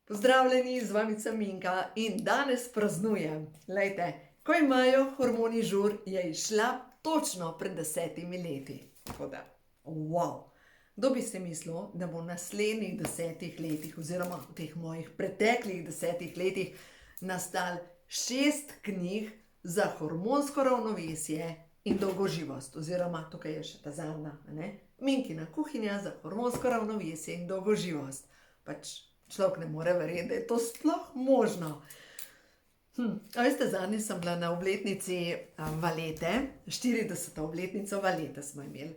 Pozdravljeni, z vami sem Minka in danes praznujem. Lejte, ko imajo hormoni žur, je izšla točno pred 10 leti. Tako da, wow. Kdo bi si mislil, da bo v naslednjih 10 letih, oziroma v teh mojih preteklih 10 letih, nastal 6 knjig za hormonsko ravnovesje in dolgoživost, oziroma tukaj je še ta zadnja, Minkina kuhinja za hormonsko ravnovesje in dolgoživost. Pač človek ne more verjeti, da je to sploh možno. A veste, zadnjič sem bila na obletnici Valete, 40. obletnico Valete smo imeli.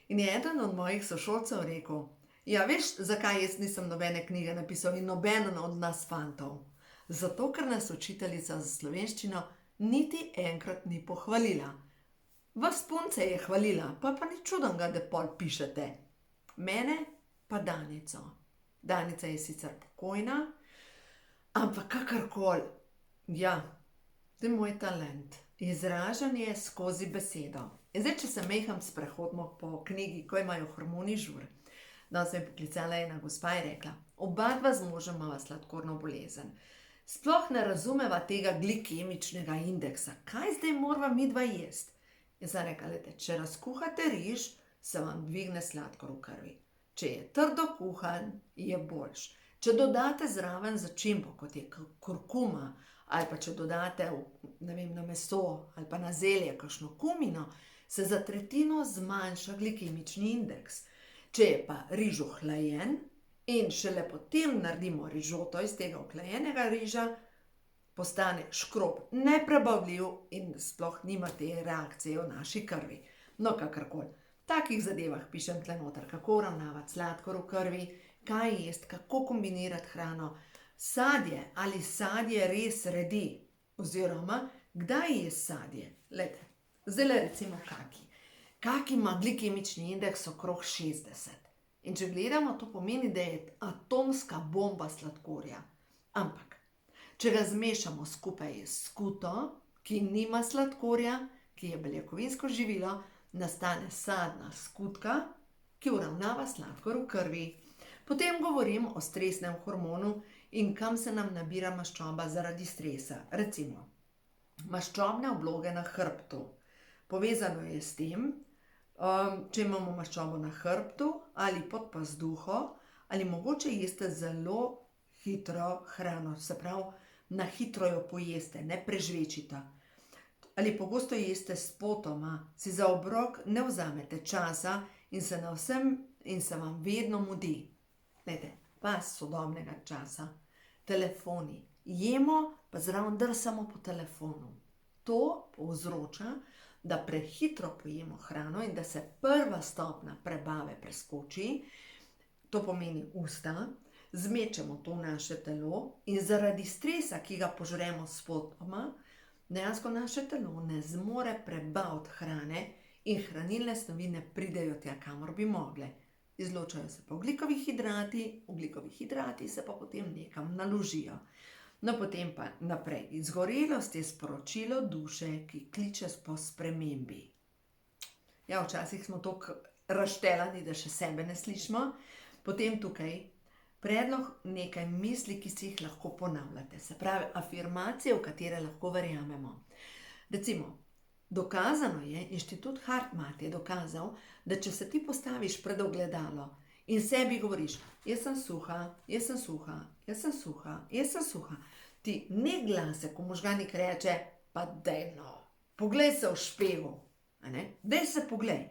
In je eden od mojih sošolcev rekel: ja, veš, zakaj jaz nisem nobene knjige napisal in nobenen od nas fantov? Zato, ker nas učiteljica za slovenščino niti enkrat ni pohvalila. Vas punce je hvalila, pa ni čudenega, da pol pišete. Mene pa Danico. Danica je sicer pokojna, ampak kakorkoli, ja, to je moj talent. Izražanje skozi besedo. In zdaj, če se meham sprehodimo po knjigi, ko imajo hormoni žur, danes me je poklicala ena gospa in rekla: oba dva z možem imava sladkorno bolezen. Sploh ne razumeva tega glikemičnega indeksa. Kaj zdaj morava midva jesti? In sem rekla: lejte, če razkuhate riž, se vam dvigne sladkor v krvi. Če je trdo kuhan, je boljš. Če dodate zraven začimbo, kot je kurkuma, ali pa če dodate na meso ali pa na zelje kakšno kumino, se za tretjino zmanjša glikemični indeks. Če je pa riž ohlajen in šele potem naredimo rižoto iz tega ohlajenega riža, postane škrob neprebavljiv in sploh nima te reakcije v naši krvi. No, kakorkoli. V takih zadevah pišem tle noter, kako uravnavati sladkor v krvi, kaj jesti, kako kombinirati hrano, sadje ali sadje res redi, oziroma kdaj je sadje. Lejte, zdaj recimo kaki. Kaki ima glikemični indeks okrog 60. In če gledamo, to pomeni, da je atomska bomba sladkorja. Ampak, če ga zmešamo skupaj s skuto, ki nima sladkorja, ki je beljakovinsko živilo, nastane sadna skutka, ki uravnava sladkor v krvi. Potem govorim o stresnem hormonu in kam se nam nabira maščoba zaradi stresa. Recimo, maščobne obloge na hrbtu. Povezano je s tem, če imamo maščobo na hrbtu ali pod pazduho, ali mogoče jeste zelo hitro hrano, se pravi, na hitro jo pojeste, ne prežvečita. Ali pogosto jeste spotoma, si za obrok ne vzamete časa in se vam vedno mudi. Glejte, pas sodobnega časa, telefoni, jemo pa zraven drsamo po telefonu. To povzroča, da prehitro pojemo hrano in da se prva stopnja prebave preskoči, to pomeni usta, zmečemo to v naše telo in zaradi stresa, ki ga požremo spotoma, dejansko naše telo ne zmore prebaviti hrane in hranilne snovi ne pridejo tja, kamor bi mogle. Izločajo se pa ogljikovi hidrati se pa potem nekam naložijo. No, potem pa naprej. Izgorelost je sporočilo duše, ki kliče po spremembi. Ja, včasih smo toliko razštelani, da še sebe ne slišimo. Potem tukaj predlog nekaj misli, ki si jih lahko ponavljate. Se pravi, afirmacije, v katere lahko verjamemo. Recimo, dokazano je, Inštitut Hartmut je dokazal, da če se ti postaviš pred ogledalo in sebi govoriš: jaz sem suha, jaz sem suha, jaz sem suha, jaz sem suha, ti ne glase, ko možganik reče: pa daj no, poglej se v špegel, daj se poglej.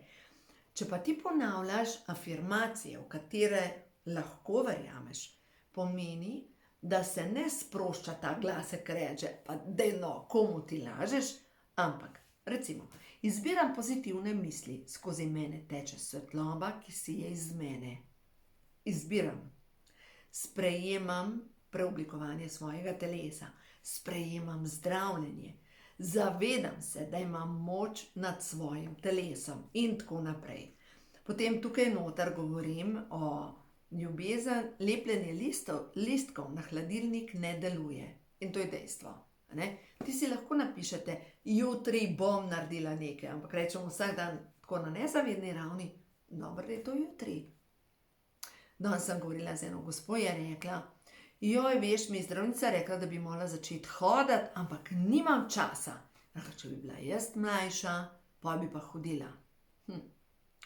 Če pa ti ponavljaš afirmacije, v katere lahko verjameš, pomeni, da se ne sprošča ta glasek, ki reče: pa daj no, komu ti lažeš, ampak recimo, izbiram pozitivne misli, skozi mene teče svetloba, ki sije iz mene. Izbiram. Sprejemam preoblikovanje svojega telesa, sprejemam zdravljenje, zavedam se, da imam moč nad svojim telesom in tako naprej. Potem tukaj noter govorim o ljubezen, lepljenje listkov na hladilnik ne deluje. In to je dejstvo. Ti si lahko napišete: jutri bom naredila nekaj, ampak rečemo vsak dan tako na nezavedni ravni: dobro, da je to jutri. Danes sem govorila z eno gospo, je rekla: Joj, veš, mi je zdravnica rekla, da bi morala začeti hoditi, ampak nimam časa. Rekla, če bi bila jaz mlajša, pa bi pa hodila.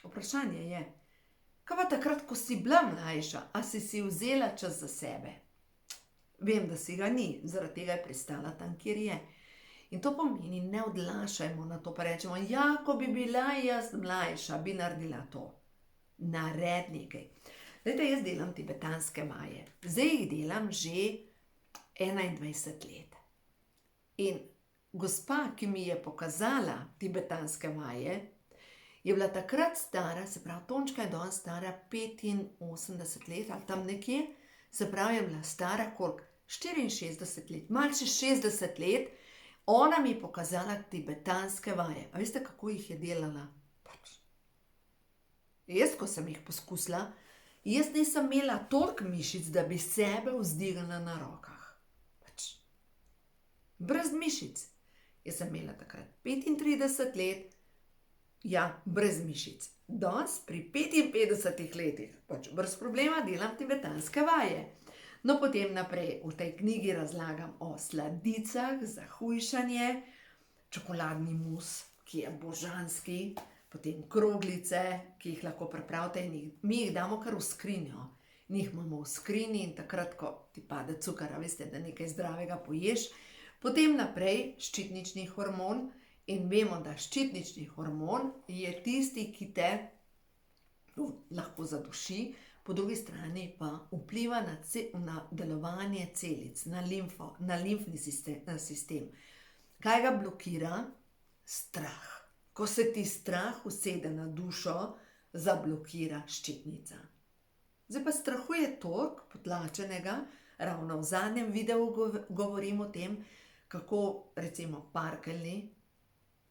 Vprašanje je, kaj pa takrat, ko si bila mlajša, a si vzela čas za sebe? Vem, da si ga ni, zaradi tega je pristala tam, kjer je. In to pomeni, ne odlašajmo na to, pa rečemo, ja, ko bi bila jaz mlajša, bi naredila to. Nared nekaj. Glejte, jaz delam tibetanske vaje. Zdaj jih delam že 21 let. In gospa, ki mi je pokazala tibetanske vaje, je bila takrat stara, se pravi, Tončka je danes stara 85 let ali tam nekje, se pravi, je bila stara koliko? 64 let, malce 60 let, ona mi je pokazala tibetanske vaje. A veste, kako jih je delala? Jaz, ko sem jih poskusila, jaz nisem imela toliko mišic, da bi sebe vzdignila na rokah. Brez mišic. Jaz sem imela takrat 35 let, ja, brez mišic. Danes pri 55 letih, brez problema delam tibetanske vaje. No, potem naprej v tej knjigi razlagam o sladicah za hujšanje, čokoladni mus, ki je božanski, potem kroglice, ki jih lahko pripravite in mi jih damo kar v skrinjo. Njih imamo v skrinji in takrat, ko ti pade cukar, veste, da nekaj zdravega poješ. Potem naprej ščitnični hormon in vemo, da ščitnični hormon je tisti, ki te lahko zaduši, po drugi strani pa vpliva na delovanje celic, na limfni sistem. Kaj ga blokira? Strah. Ko se ti strah usede na dušo, zablokira ščitnica. Zdaj pa strahu je toliko potlačenega, ravno v zadnjem videu govorim o tem, kako recimo parkeljni,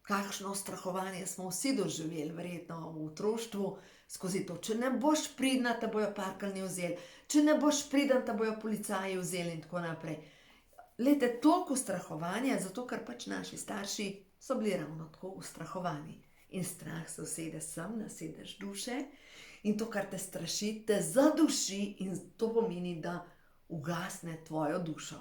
kakšno strahovanje smo vsi doživeli, verjetno v otroštvu, skozi to, če ne boš pridna, te bojo parkeljni vzeli, če ne boš priden, te bojo policaji vzeli in tako naprej. Glejte, toliko strahovanja, zato ker pač naši starši so bili ravno tako ustrahovani. In strah se usede sem na sedež duše in to, kar te straši, te zaduši in to pomeni, da ugasne tvojo dušo.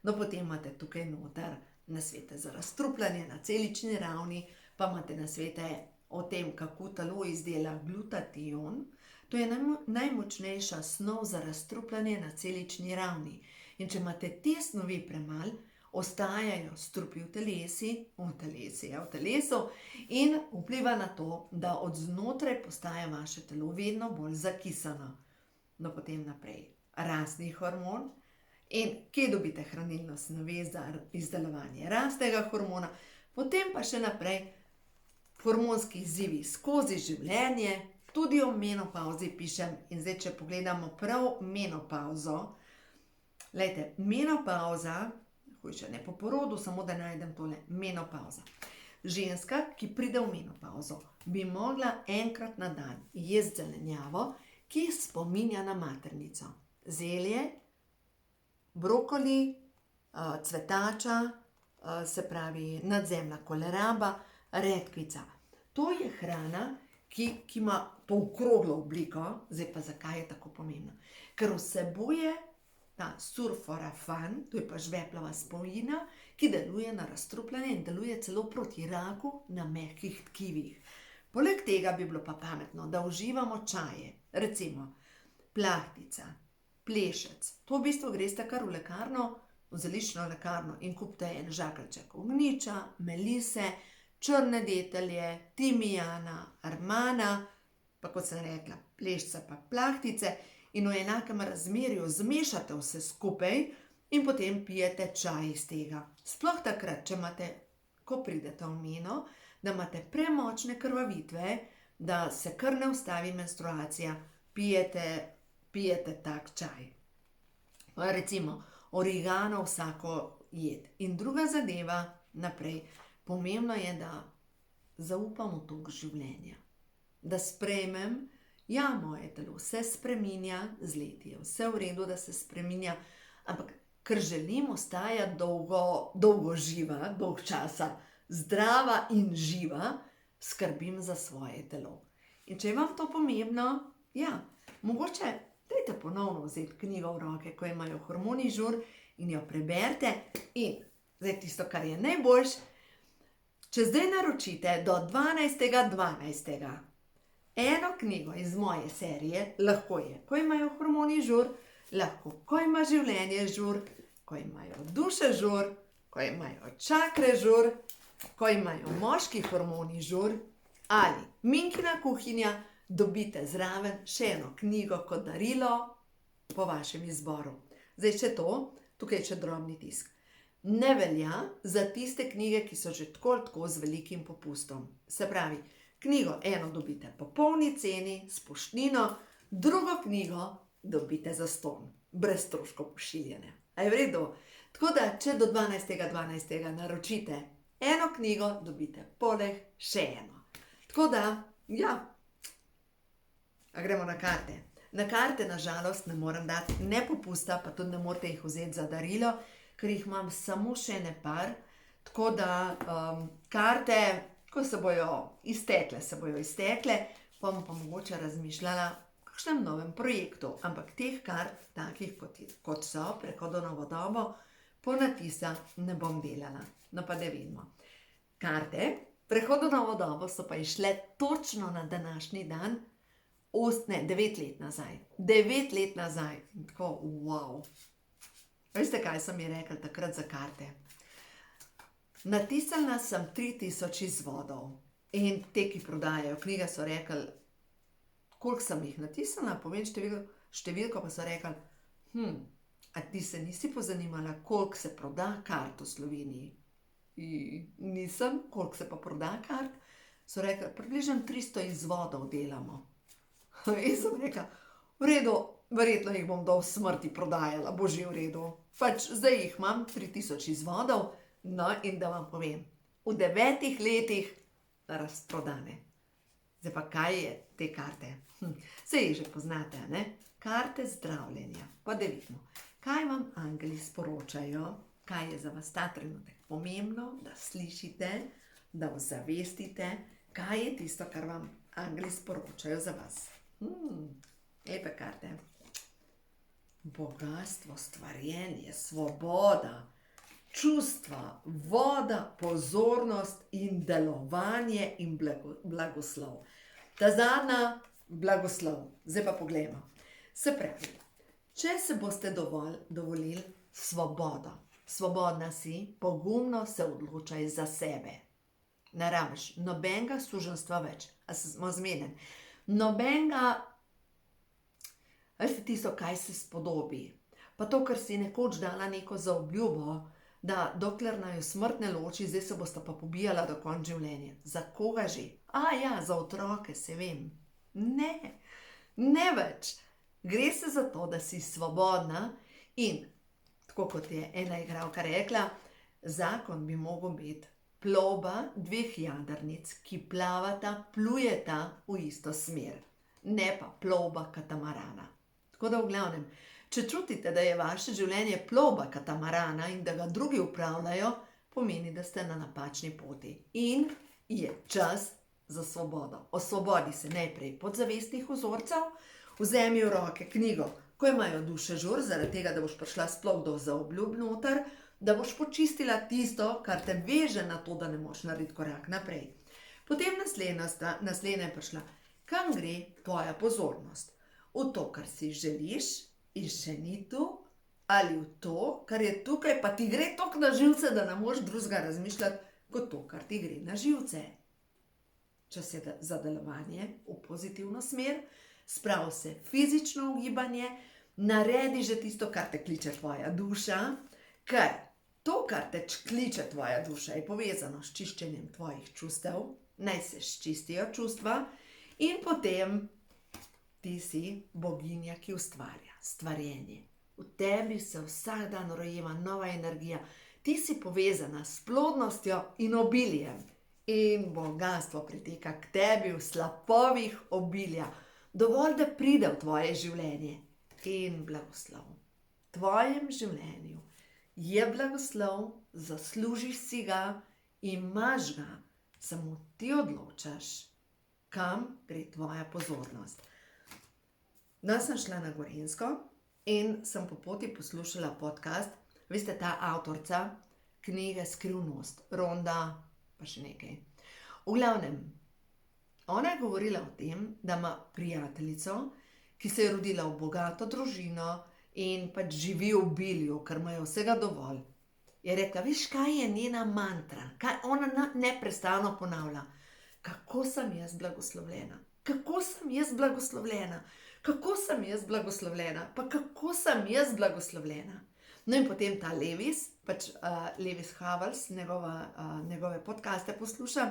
No, potem imate tukaj noter nasvete za razstrupljanje na celični ravni, pa imate nasvete o tem, kako telo izdela glutation. To je najmočnejša snov za razstrupljanje na celični ravni. In če imate te snovi premalo, ostajajo strupi v telesu in vpliva na to, da od znotraj postaja vaše telo vedno bolj zakisano. No, potem naprej rastni hormon. In kje dobite hranilno snovi za izdelovanje rastnega hormona, potem pa še naprej hormonski izzivi skozi življenje, tudi o menopavzi pišem. In zdaj, če pogledamo prav menopavzo, glejte, menopavza, hujšanje po porodu, samo da najdem tole, menopavza. Ženska, ki pride v menopavzo, bi mogla enkrat na dan jesti zelenjavo, ki spominja na maternico. Zelje, brokoli, cvetača, se pravi nadzemna koleraba, redkvica. To je hrana, ki ima polkroglo obliko. Zdaj pa zakaj je tako pomembno? Ker vsebuje ta sulforafan, to je pa žveplova spojina, ki deluje na razstrupljanje in deluje celo proti raku na mehkih tkivih. Poleg tega bi bilo pa pametno, da uživamo čaje, recimo plahtica, plešec. To v bistvu greste kar v lekarno, v zeliščno lekarno in kupite en žakeljček ognjiča, melise, črne detelje, timijana, armana, pa kot sem rekla, plešca pa plahtice in v enakem razmerju zmešate vse skupaj in potem pijete čaj iz tega. Sploh takrat, če imate, ko pridete v meno, da imate premočne krvavitve, da se kar ne ustavi menstruacija, pijete tak čaj. Recimo origano vsako jed. In druga zadeva naprej, pomembno je, da zaupam v tok življenja. Da sprejmem, ja, moje telo se spreminja, z leti je vse v redu, da se spreminja, ampak ker želim ostajati dolgo živa, dolg časa, zdrava in živa, skrbim za svoje telo. In če je vam to pomembno, ja, mogoče dajte ponovno vzeti knjigo v roke, ko imajo hormoni žur in jo preberite. In zdaj tisto, kar je najboljš, če zdaj naročite do 12.12. eno knjigo iz moje serije, lahko je, ko imajo hormoni žur, lahko, ko ima življenje žur, ko imajo duše žur, ko imajo čakre žur, ko imajo moški hormoni žur, ali Minkina kuhinja, dobite zraven še eno knjigo kot darilo po vašem izboru. Zdaj še to, tukaj je še drobni tisk. Ne velja za tiste knjige, ki so že tako z velikim popustom. Se pravi, knjigo eno dobite po polni ceni, s poštnino, drugo knjigo dobite zastonj, brez stroškov pošiljanja. A je v redu? Tako da, če do 12.12. naročite eno knjigo, dobite poleg še eno. Tako da, ja, a gremo na karte. Na karte, na žalost, ne morem dati ne popusta, pa tudi ne morete jih vzeti za darilo, ker jih imam samo še ne par. Tako da, karte, ko se bojo iztekle, pa bom pa mogoče razmišljala o kakšnem novem projektu. Ampak teh kart, takih kot so, Prehod v novo dobo, po natisa ne bom delala. No pa da vidimo. Karte Prehod v novo dobo so pa išle točno na današnji dan, 9 let nazaj. 9 let nazaj. In tako, wow. Veste, kaj so mi rekli takrat za karte? Natisnila sem 3000 izvodov. In te, ki prodajajo knjige, so rekli, koliko sem jih natisnila, povem številko, pa so rekli, a ti se nisi pozanimala, koliko se proda kart v Sloveniji? Nisem, koliko se pa proda kart? So rekli, približno 300 izvodov delamo. In sem rekla, v redu, verjetno jih bom do smrti prodajala, bo že v redu. Pač zdaj jih imam 3000 izvodov, no in da vam povem, v 9 letih razprodane. Zdaj pa kaj je te karte? Saj jih že poznate, ne? Karte zdravljenja. Pa da vidimo, kaj vam angeli sporočajo, kaj je za vas ta trenutek pomembno, da slišite, da ozavestite, kaj je tisto, kar vam angeli sporočajo za vas. Lepe karte. Bogastvo, stvarjenje, svoboda, čustva, voda, pozornost in delovanje in blagoslov. Ta zadnja, blagoslov. Zdaj pa poglejmo. Se pravi, če se boste dovolili svobodo, svobodna si, pogumno se odločaj za sebe. Ne rabiš nobenega suženjstva več. A smo zmeden? Nobenega, veste tisto, kaj se spodobi. Pa to, kar si nekoč dala neko zaobljubo, da dokler naju smrt ne loči, zdaj se bosta pa pobijala do konca življenja. Za koga že? Ja, za otroke, se vem. Ne, ne več. Gre se za to, da si svobodna in, tako kot je ena igralka rekla, zakon bi mogel biti plovba 2 jadrnic, ki plavata, plujeta v isto smer. Ne pa plovba katamarana. Tako da v glavnem, če čutite, da je vaše življenje plovba katamarana in da ga drugi upravljajo, pomeni, da ste na napačni poti. In je čas za svobodo. Osvobodi se najprej podzavestnih vzorcev, vzemi v roke knjigo, ko imajo duše žur, zaradi tega, da boš prišla sploh do zaobljub noter, da boš počistila tisto, kar te veže na to, da ne moš narediti korak naprej. Potem naslednja je prišla, kam gre tvoja pozornost? V to, kar si želiš in še ni tu, ali v to, kar je tukaj, pa ti gre toliko na živce, da ne moš drugega razmišljati, kot to, kar ti gre na živce. Čas je za delovanje v pozitivno smer, sprav se fizično v gibanje, naredi že tisto, kar te kliče tvoja duša, ker to, kar te kliče tvoja duša, je povezano s čiščenjem tvojih čustev, naj se sčistijo čustva in potem ti si boginja, ki ustvarja stvarjenje. V tebi se vsak dan rojeva nova energija, ti si povezana s plodnostjo in obiljem in bogastvo priteka k tebi v slapovih obilja, dovolj, da pride v tvoje življenje in blagoslov. V tvojem življenju je blagoslov, zaslužiš si ga, imaš ga, samo ti odločaš, kam gre tvoja pozornost. Danes sem šla na Gorenjsko in sem po poti poslušala podcast. Veste, ta avtorica knjige Skrivnost, Ronda, pa še nekaj. V glavnem, ona je govorila o tem, da ima prijateljico, ki se je rodila v bogato družino in pač živi v obilju, ker imajo vsega dovolj. Je rekla, veš, kaj je njena mantra, kaj ona neprestano ponavlja. Kako sem jaz blagoslovljena, kako sem jaz blagoslovljena, kako sem jaz blagoslovljena, pa kako sem jaz blagoslovljena. No in potem ta Lewis, pač Lewis Howes, njegove podcaste poslušam,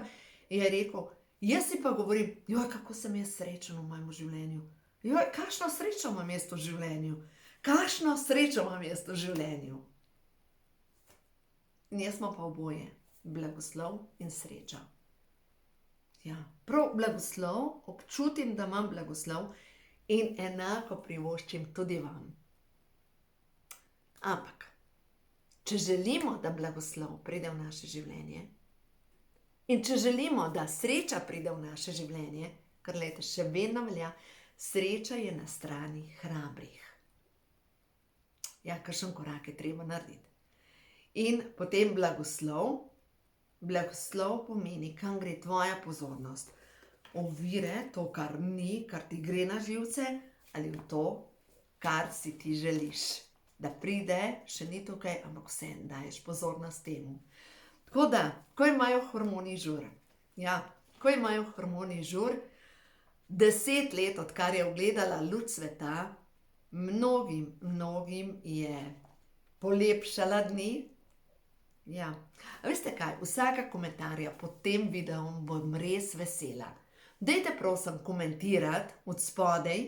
je rekel, jaz si pa govorim, joj, kako sem jaz srečen v mojem življenju. Joj, kakšno srečo imam jaz v življenju. Kakšno srečo imam jaz v življenju. In jaz smo pa oboje, blagoslov in sreča. Ja, prav blagoslov, občutim, da imam blagoslov in enako privoščim tudi vam. Ampak, če želimo, da blagoslov pride v naše življenje in če želimo, da sreča pride v naše življenje, ker glejte, še vedno velja, sreča je na strani hrabrih. Ja, kakšen korak je treba narediti. In potem blagoslov. Blagoslov pomeni, kam gre tvoja pozornost. Ovire, to, kar ni, kar ti gre na živce, ali v to, kar si ti želiš. Da pride, še ni tukaj, ampak vseeno daješ pozornost temu. Tako da, ko imajo hormoni žur, ja, ko imajo hormoni žur, 10 let, odkar je ugledala luč sveta, mnogim je polepšala dni. Ja, a veste kaj, vsaka komentarja pod tem videom bom res vesela. Dajte prosim komentirati od spodaj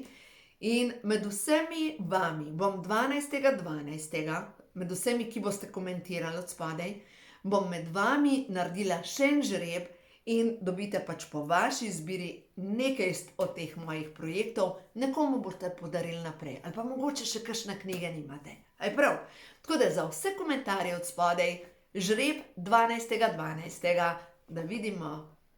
in med vsemi vami bom 12.12., med vsemi, ki boste komentirali od spodaj, bom med vami naredila še en žreb in dobite pač po vaši izbiri nekaj od teh mojih projektov, nekomu boste podarili naprej, ali pa mogoče še kakšne knjige nimate. A je prav? Tako da za vse komentarje od spodaj, žreb 12.12., da vidimo,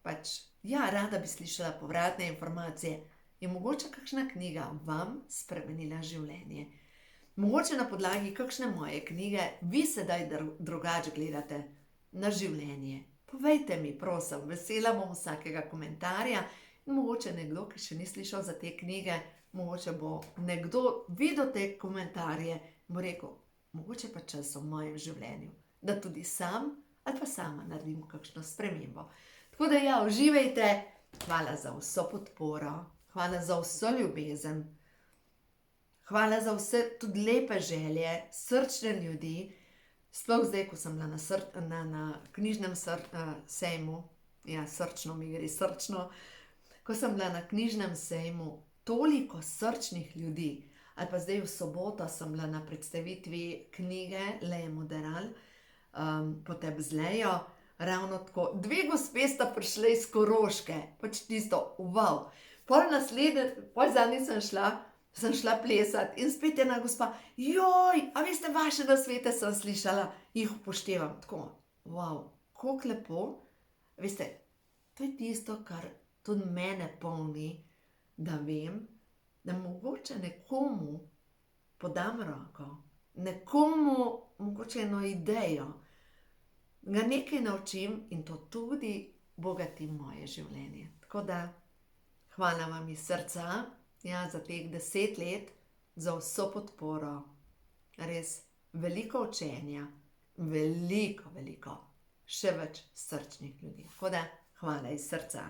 pač, ja, rada bi slišala povratne informacije, je mogoče kakšna knjiga vam spremenila življenje. Mogoče na podlagi kakšne moje knjige vi sedaj drugače gledate na življenje. Povejte mi, prosim, vesela bom vsakega komentarja in mogoče nekdo, ki še ni slišal za te knjige, mogoče bo nekdo videl te komentarje in bo rekel, mogoče pa čas v mojem življenju, da tudi sam ali pa sama naredim kakšno spremembo. Tako da ja, uživajte, hvala za vso podporo, hvala za vso ljubezen, hvala za vse tudi lepe želje, srčne ljudi. Sploh zdaj, ko sem bila na knjižnem sejmu, ja, srčno mi gre, srčno, ko sem bila na knjižnem sejmu, toliko srčnih ljudi, ali pa zdaj v soboto sem bila na predstavitvi knjige Leje Moderal, Potep z Lejo, ravno tako, 2 gospe sta prišle iz Koroške, pač tisto, wow. Pol zadnjič sem šla plesati in spet ena gospa, joj, a veste, vaše nasvete sem slišala, jih upoštevam, tako, wow, koliko lepo, veste, to je tisto, kar tudi mene polni, da vem, da mogoče nekomu podam roko, nekomu mogoče eno idejo, ga nekaj naučim in to tudi bogati moje življenje. Tako da, hvala vam iz srca, ja, za teh 10 let, za vso podporo, res veliko učenja, veliko, še več srčnih ljudi. Tako da, hvala iz srca.